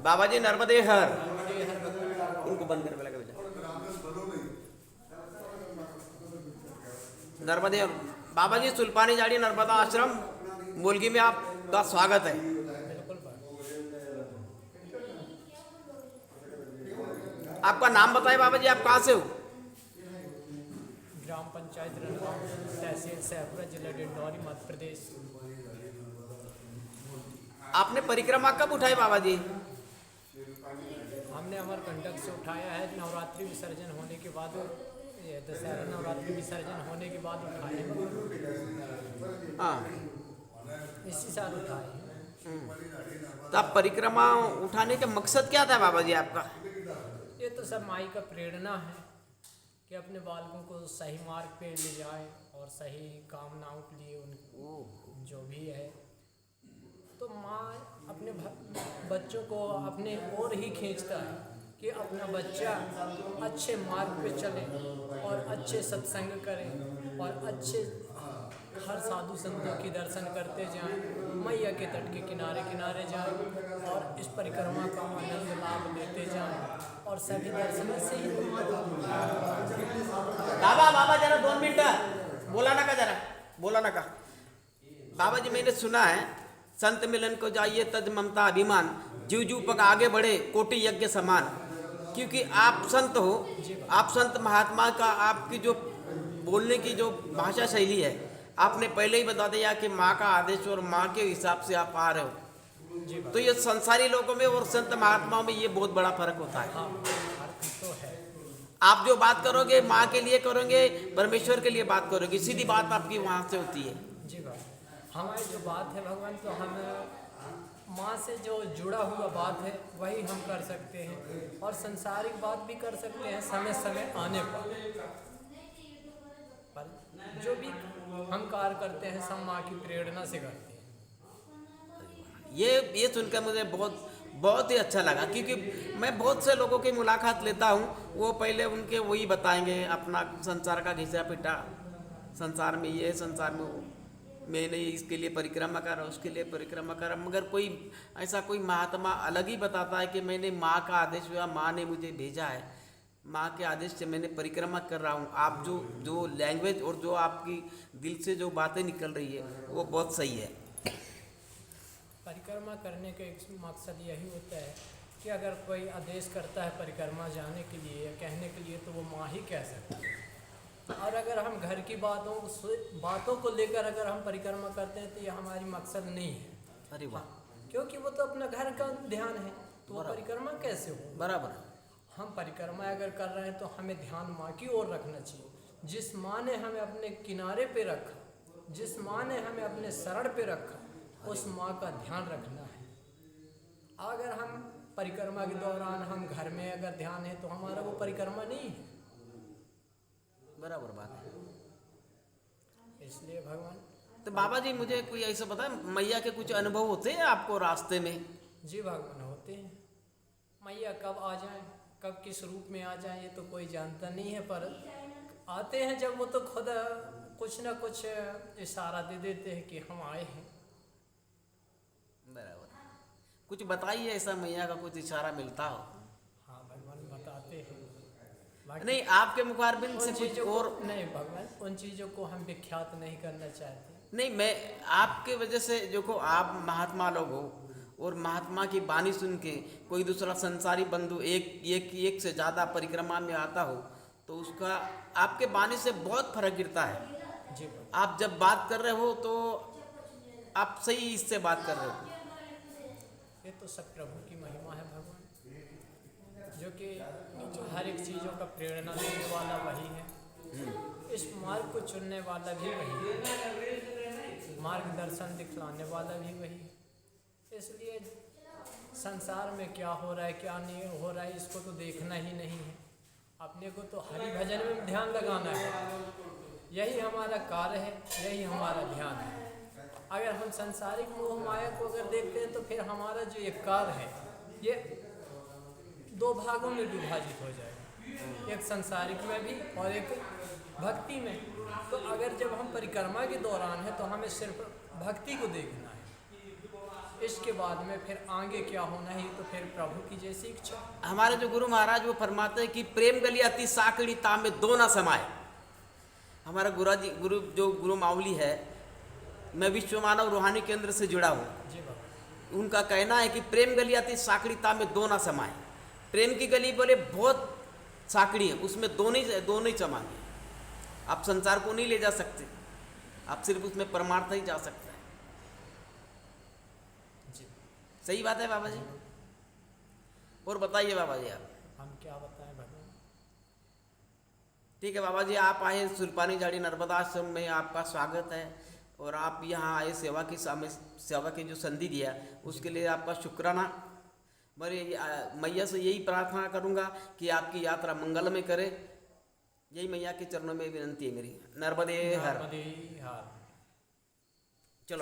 बाबा जी नर्मदे हर उनको बंद कर लगा बेटा नर्मदे हर। बाबा जी सुल्पानी जाड़ी नर्मदा आश्रम मुलगी में आपका स्वागत है। आपका नाम बताएं बाबा जी, आप कहाँ से हो? ग्राम पंचायत रणगांव, तहसील सैफपुरा, जिला डिंडौरी, मध्य प्रदेश। आपने परिक्रमा कब उठाई बाबा जी? हमने अमरकंटक से उठाया है, नवरात्रि विसर्जन होने के बाद, ये दशहरा नवरात्रि विसर्जन होने के बाद उठाए हैं। हाँ, इसी साल उठाए हैं। तो आप परिक्रमा उठाने का मकसद क्या था बाबा जी आपका? ये तो सब माई का प्रेरणा है कि अपने बालकों को सही मार्ग पे ले जाए और सही कामनाओं के लिए उन जो भी है, तो माँ अपने बच्चों को अपने ओर ही खींचता है कि अपना बच्चा अच्छे मार्ग पे चले और अच्छे सत्संग करे और अच्छे हर साधु संतों की दर्शन करते जाएं, मैया के तट के किनारे किनारे जाएं और इस परिक्रमा का आनंद लाभ लेते जाएं और सभी दर्शन से ही। बाबा बाबा जरा 2 मिनट बोला ना का, जरा बोला ना का। बाबा जी मैंने सुना है संत मिलन को जाइए तज ममता अभिमान, जीव जीव पग आगे बढ़े कोटि यज्ञ समान। क्योंकि आप संत हो, आप संत महात्मा का आपकी जो बोलने की जो भाषा शैली है, आपने पहले ही बता दिया कि माँ का आदेश और माँ के हिसाब से आप आ रहे हो। तो ये संसारी लोगों में और संत महात्माओं में ये बहुत बड़ा फर्क होता है। तो है, आप जो बात करोगे माँ के लिए करोगे, परमेश्वर के लिए बात करोगे, सीधी बात आपकी वहाँ से होती है। जी भाई, हमारी जो बात है भगवान, तो हम माँ से जो जुड़ा हुआ बात है वही हम कर सकते हैं और संसारिक बात भी कर सकते हैं समय समय आने पर जो भी हम कार्य करते हैं सब माँ की प्रेरणा से करते हैं। ये सुनकर मुझे बहुत ही अच्छा लगा, क्योंकि मैं बहुत से लोगों की मुलाकात लेता हूँ, वो पहले उनके वही बताएंगे अपना संसार का घिसा पिटा, संसार में ये संसार में वो, मैंने इसके लिए परिक्रमा करा उसके लिए परिक्रमा करा, मगर कोई ऐसा कोई महात्मा अलग ही बताता है कि मैंने माँ का आदेश हुआ, माँ ने मुझे भेजा है, माँ के आदेश से मैंने परिक्रमा कर रहा हूँ। आप जो लैंग्वेज और जो आपकी दिल से जो बातें निकल रही है वो बहुत सही है। परिक्रमा करने का एक मकसद यही होता है कि अगर कोई आदेश करता है परिक्रमा जाने के लिए या कहने के लिए तो वो माँ ही कह सकती है। और अगर हम घर की बातों को लेकर अगर हम परिक्रमा करते हैं तो ये हमारी मकसद नहीं है। अरे वाह, क्योंकि वो तो अपना घर का ध्यान है, तो वो परिक्रमा कैसे हो? बराबर। हम परिक्रमा अगर कर रहे हैं तो हमें ध्यान माँ की ओर रखना चाहिए। जिस माँ ने हमें अपने किनारे पे रखा, जिस माँ ने हमें अपने शरण पे रखा, उस माँ का ध्यान रखना है। अगर हम परिक्रमा के दौरान हम घर में अगर ध्यान है तो हमारा वो परिक्रमा नहीं है। बराबर बात है। इसलिए भगवान। तो बाबा जी मुझे कोई ऐसा पता है, मैया के कुछ अनुभव होते हैं आपको रास्ते में? जी भगवान होते हैं। मैया कब आ जाए, कब किस रूप में आ जाए ये तो कोई जानता नहीं है, पर आते हैं जब वो तो खुद कुछ ना कुछ इशारा दे देते हैं कि हम आए हैं। बराबर। कुछ बताइए ऐसा मैया का कुछ इशारा मिलता हो। हाँ भगवान बताते हैं। नहीं, आपके मुखारबिन से कुछ और नहीं भगवान, उन चीज़ों को हम विख्यात नहीं करना चाहते। नहीं, मैं आपके वजह से जो को आप महात्मा लोग हो और महात्मा की वाणी सुन के कोई दूसरा संसारी बंधु एक से ज़्यादा परिक्रमा में आता हो तो उसका आपके वाणी से बहुत फर्क गिरता है। जी आप जब बात कर रहे हो तो आप सही इससे बात कर रहे हो। ये तो सब प्रभु की महिमा है भगवान, जो कि हर एक चीज़ों का प्रेरणा देने वाला वही है, इस मार्ग को चुनने वाला भी वही है, मार्गदर्शन दिखलाने वाला भी वही है। इसलिए संसार में क्या हो रहा है क्या नहीं हो रहा है इसको तो देखना ही नहीं है, अपने को तो हरि भजन में ध्यान लगाना है। यही हमारा कार्य है, यही हमारा ध्यान है। अगर हम सांसारिक मोह माया को अगर देखते हैं तो फिर हमारा जो ये कार्य है ये 2 भागों में विभाजित हो जाएगा, एक सांसारिक में भी और एक भक्ति में। तो अगर जब हम परिक्रमा के दौरान है तो हमें सिर्फ भक्ति को देखना है, इसके बाद में फिर आगे क्या होना है तो फिर प्रभु की जैसी इच्छा। हमारे जो गुरु महाराज वो फरमाते हैं कि प्रेम गली अति साकड़ी ताम में दो ना समाये। हमारा गुरु मावली है, मैं विश्व मानव रूहानी केंद्र से जुड़ा हूँ। जी बाबा। उनका कहना है कि प्रेम गली अति साकड़ी ताम में दो ना समाये। प्रेम की गली बोले बहुत साकड़ी है, उसमें दोनों ही चमाएंगे। आप संसार को नहीं ले जा सकते, आप सिर्फ उसमें परमार्थ ही जा सकते हैं। जी सही बात है बाबा जी। और बताइए बाबा जी आप। हम क्या बताएं भगवान। ठीक है बाबा जी, आप आए सुरपानी झाड़ी नर्मदा आश्रम में, आपका स्वागत है। और आप यहाँ आए सेवा की जो संधि दिया उसके लिए आपका शुक्राना। मैं मैया से यही प्रार्थना करूँगा कि आपकी यात्रा मंगल में करे। यही मैया के चरणों में विनंती है मेरी। नर्मदे हर। नर्मदे हर।